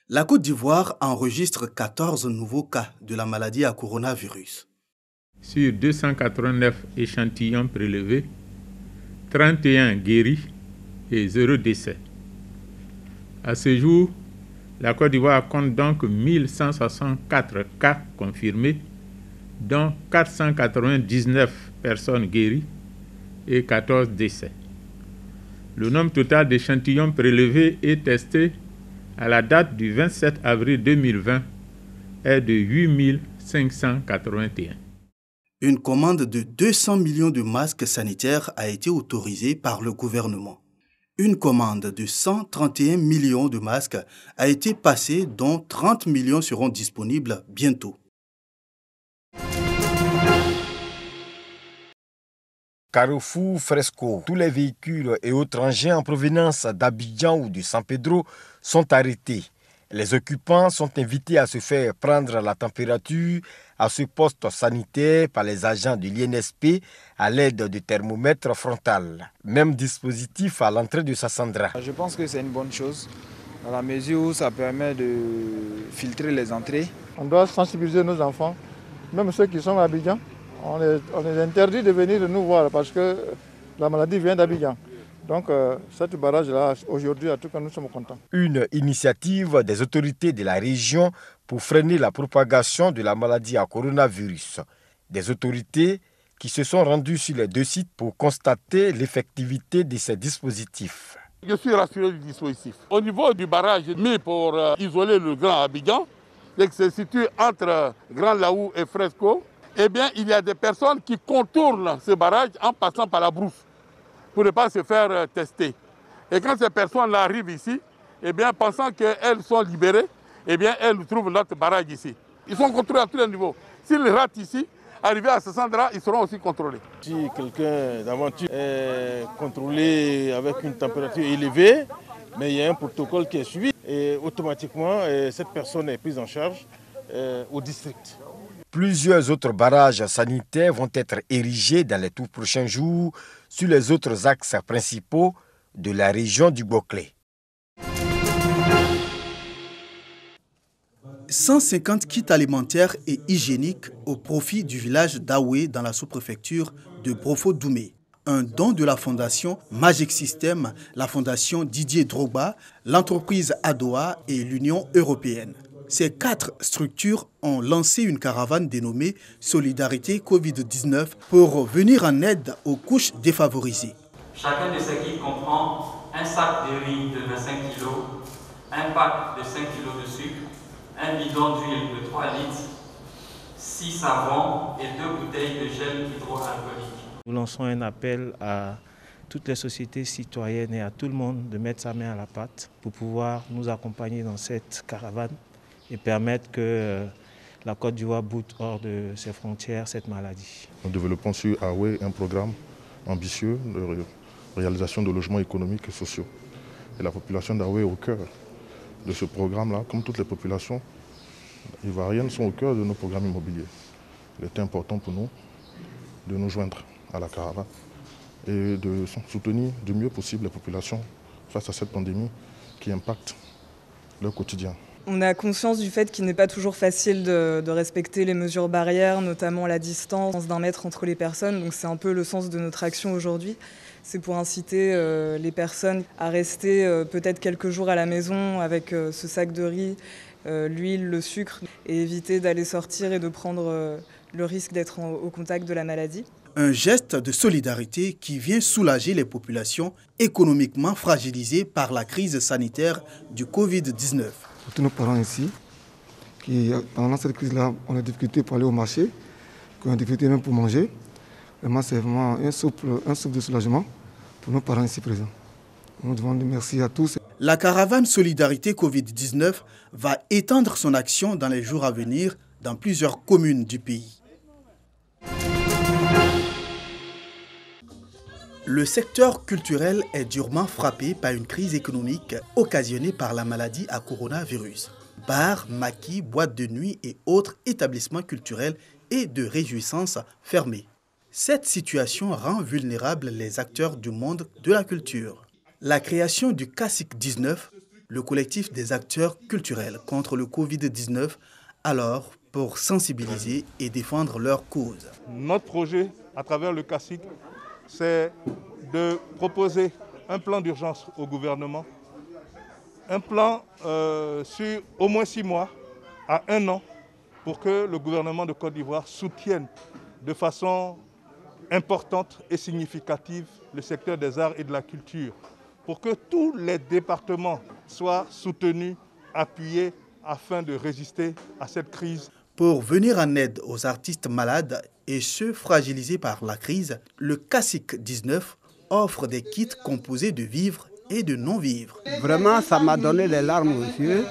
La Côte d'Ivoire enregistre 14 nouveaux cas de la maladie à coronavirus. Sur 289 échantillons prélevés, 31 guéris et 0 décès. À ce jour, la Côte d'Ivoire compte donc 1164 cas confirmés, dont 499 personnes guéries et 14 décès. Le nombre total d'échantillons prélevés et testés à la date du 27 avril 2020 est de 8 581. Une commande de 200 millions de masques sanitaires a été autorisée par le gouvernement. Une commande de 131 millions de masques a été passée, dont 30 millions seront disponibles bientôt. Carrefour Fresco. Tous les véhicules et autres engins en provenance d'Abidjan ou de San Pedro sont arrêtés. Les occupants sont invités à se faire prendre la température à ce poste sanitaire par les agents de l'INSP à l'aide de thermomètres frontal. Même dispositif à l'entrée de Sassandra. Je pense que c'est une bonne chose, dans la mesure où ça permet de filtrer les entrées. On doit sensibiliser nos enfants, même ceux qui sont à Abidjan. On les interdit de venir nous voir parce que la maladie vient d'Abidjan. Donc, cette barrage-là, aujourd'hui, en tout cas, nous sommes contents. Une initiative des autorités de la région pour freiner la propagation de la maladie à coronavirus. Des autorités qui se sont rendues sur les deux sites pour constater l'effectivité de ces dispositifs. Je suis rassuré du dispositif. Au niveau du barrage mis pour isoler le Grand Abidjan, qui se situe entre Grand Laou et Fresco, eh bien, il y a des personnes qui contournent ce barrage en passant par la brousse pour ne pas se faire tester. Et quand ces personnes-là arrivent ici, eh bien, pensant qu'elles sont libérées, eh bien, elles trouvent notre barrage ici. Ils sont contrôlés à tous les niveaux. S'ils ratent ici, arrivés à Sassandra, ils seront aussi contrôlés. Si quelqu'un d'aventure est contrôlé avec une température élevée, mais il y a un protocole qui est suivi, et automatiquement, cette personne est prise en charge au district. Plusieurs autres barrages sanitaires vont être érigés dans les tout prochains jours sur les autres axes principaux de la région du Boclé. 150 kits alimentaires et hygiéniques au profit du village d'Aoué dans la sous-préfecture de Brofo-Doumé. Un don de la fondation Magic System, la fondation Didier Drogba, l'entreprise Adoa et l'Union européenne. Ces 4 structures ont lancé une caravane dénommée Solidarité Covid-19 pour venir en aide aux couches défavorisées. Chacun de ces kits comprend un sac de riz de 25 kg, un pack de 5 kg de sucre, un bidon d'huile de 3 litres, 6 savons et 2 bouteilles de gel hydroalcoolique. Nous lançons un appel à toutes les sociétés citoyennes et à tout le monde de mettre sa main à la pâte pour pouvoir nous accompagner dans cette caravane et permettre que la Côte d'Ivoire boute hors de ses frontières cette maladie. Nous développons sur Aoué un programme ambitieux de réalisation de logements économiques et sociaux. Et la population d'Aoué est au cœur de ce programme-là, comme toutes les populations ivoiriennes sont au cœur de nos programmes immobiliers. Il était important pour nous de nous joindre à la caravane et de soutenir du mieux possible les populations face à cette pandémie qui impacte leur quotidien. On a conscience du fait qu'il n'est pas toujours facile de respecter les mesures barrières, notamment la distance d'1 mètre entre les personnes. Donc c'est un peu le sens de notre action aujourd'hui. C'est pour inciter les personnes à rester peut-être quelques jours à la maison avec ce sac de riz, l'huile, le sucre, et éviter d'aller sortir et de prendre le risque d'être au contact de la maladie. Un geste de solidarité qui vient soulager les populations économiquement fragilisées par la crise sanitaire du Covid-19. Pour tous nos parents ici, qui pendant cette crise-là, ont des difficultés pour aller au marché, qui ont des difficultés même pour manger. Vraiment, c'est vraiment un souffle de soulagement pour nos parents ici présents. Nous devons dire merci à tous. La caravane Solidarité Covid-19 va étendre son action dans les jours à venir dans plusieurs communes du pays. Le secteur culturel est durement frappé par une crise économique occasionnée par la maladie à coronavirus. Bars, maquis, boîtes de nuit et autres établissements culturels et de réjouissance fermés. Cette situation rend vulnérables les acteurs du monde de la culture. La création du CACIC 19 le collectif des acteurs culturels contre le Covid-19, alors pour sensibiliser et défendre leur cause. Notre projet, à travers le CACIC, c'est de proposer un plan d'urgence au gouvernement, un plan sur au moins 6 mois à 1 an pour que le gouvernement de Côte d'Ivoire soutienne de façon importante et significative le secteur des arts et de la culture, pour que tous les départements soient soutenus, appuyés afin de résister à cette crise. Pour venir en aide aux artistes malades et ceux fragilisés par la crise, le CACIC 19 offre des kits composés de vivres et de non-vivres. Vraiment, ça m'a donné les larmes aux yeux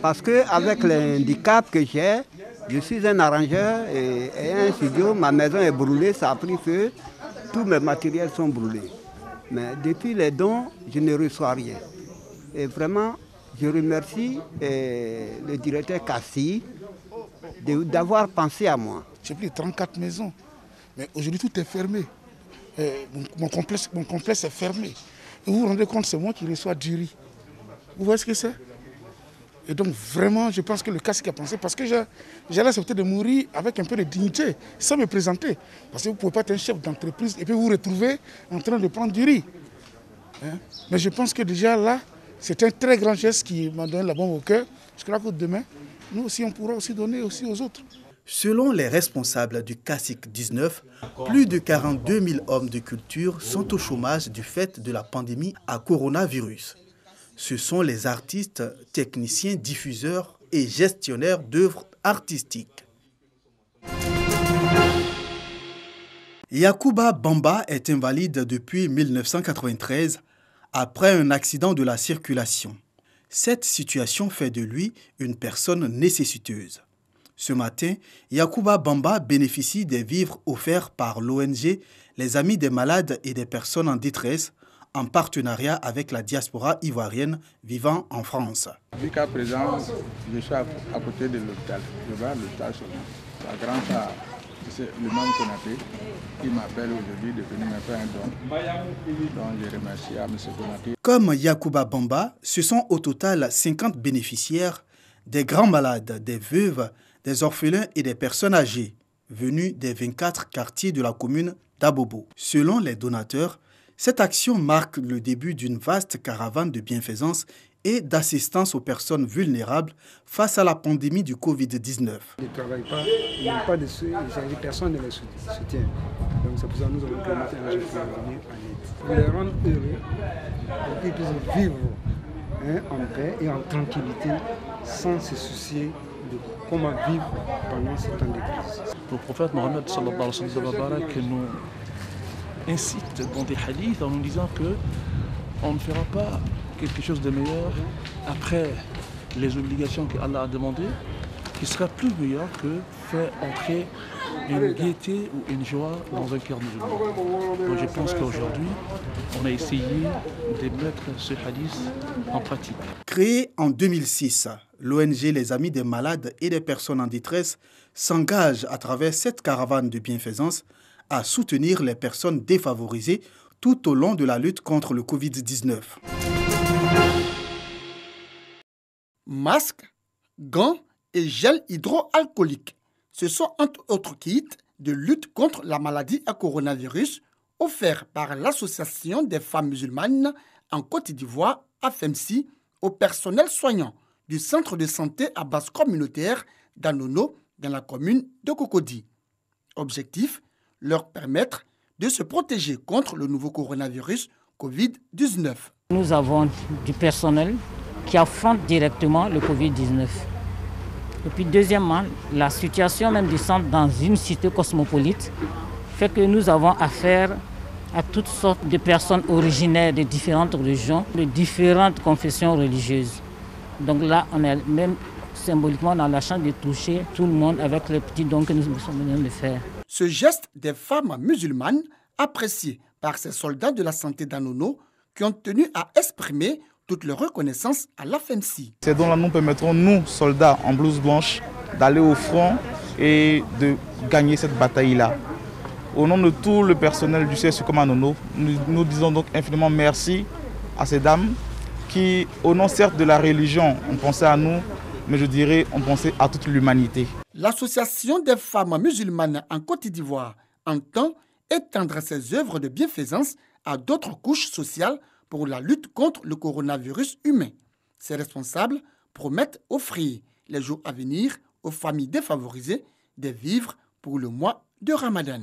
parce qu'avec le handicap que j'ai, je suis un arrangeur et un studio, ma maison est brûlée, ça a pris feu, tous mes matériels sont brûlés. Mais depuis les dons, je ne reçois rien. Et vraiment, je remercie le directeur Cassi d'avoir pensé à moi. J'ai pris 34 maisons, mais aujourd'hui tout est fermé. Mon complexe est fermé. Et vous vous rendez compte, c'est moi qui reçois du riz. Vous voyez ce que c'est? Et donc vraiment, je pense que le CACIC a pensé, parce que j'allais accepter de mourir avec un peu de dignité, sans me présenter. Parce que vous ne pouvez pas être un chef d'entreprise et puis vous vous retrouvez en train de prendre du riz. Mais je pense que déjà là, c'est un très grand geste qui m'a donné la bombe au cœur. Je crois que demain, nous aussi, on pourra aussi donner aussi aux autres. Selon les responsables du CACIC 19, plus de 42 000 hommes de culture sont au chômage du fait de la pandémie à coronavirus. Ce sont les artistes, techniciens, diffuseurs et gestionnaires d'œuvres artistiques. Yacouba Bamba est invalide depuis 1993 après un accident de la circulation. Cette situation fait de lui une personne nécessiteuse. Ce matin, Yacouba Bamba bénéficie des vivres offerts par l'ONG Les Amis des Malades et des Personnes en détresse en partenariat avec la diaspora ivoirienne vivant en France. Jusqu'à présent, je suis à côté de l'hôpital. Je vais à l'hôpital seulement. Grâce à le même Konaté qui m'appelle aujourd'hui de venir me faire un don. Donc je remercie à M. Konaté. Comme Yacouba Bamba, ce sont au total 50 bénéficiaires, des grands malades, des veuves, des orphelins et des personnes âgées, venus des 24 quartiers de la commune d'Abobo. Selon les donateurs, cette action marque le début d'une vaste caravane de bienfaisance et d'assistance aux personnes vulnérables face à la pandémie du Covid-19. Ils ne travaillent pas, il n'y a pas de personne ne les soutient. Donc c'est pour ça que nous avons permis un jour pour venir en aide. Pour les rendre heureux, pour qu'ils puissent vivre en paix et en tranquillité sans se soucier de comment vivre pendant ce temps de crise. Le prophète Mohammed sallallahu alayhi wa sallam nous incite dans des hadiths en nous disant qu'on ne fera pas quelque chose de meilleur après les obligations qu'Allah a demandées, qui sera plus meilleur que faire entrer une gaieté ou une joie dans un cœur musulman. Donc je pense qu'aujourd'hui, on a essayé de mettre ce hadith en pratique. Créée en 2006, l'ONG Les Amis des Malades et des Personnes en détresse s'engage à travers cette caravane de bienfaisance à soutenir les personnes défavorisées tout au long de la lutte contre le Covid-19. Masques, gants et gel hydroalcoolique. Ce sont entre autres kits de lutte contre la maladie à coronavirus offerts par l'Association des femmes musulmanes en Côte d'Ivoire, AFEMSI, au personnel soignant du centre de santé à base communautaire d'Anono dans la commune de Cocody. Objectif, leur permettre de se protéger contre le nouveau coronavirus Covid-19. Nous avons du personnel qui affronte directement le Covid-19. Et puis deuxièmement, la situation même du centre dans une cité cosmopolite fait que nous avons affaire à toutes sortes de personnes originaires de différentes régions, de différentes confessions religieuses. Donc là, on est même symboliquement dans la chance de toucher tout le monde avec les petits dons que nous sommes venus de faire. Ce geste des femmes musulmanes, apprécié par ces soldats de la santé d'Anono, qui ont tenu à exprimer toute leur reconnaissance à l'AFEMSI. Ces dons-là nous permettront, nous, soldats en blouse blanche, d'aller au front et de gagner cette bataille-là. Au nom de tout le personnel du CSU comme Anono, nous disons donc infiniment merci à ces dames qui, au nom certes de la religion, ont pensé à nous, mais je dirais on pensait à toute l'humanité. L'Association des femmes musulmanes en Côte d'Ivoire entend étendre ses œuvres de bienfaisance à d'autres couches sociales pour la lutte contre le coronavirus humain. Ses responsables promettent offrir les jours à venir aux familles défavorisées des vivres pour le mois de Ramadan.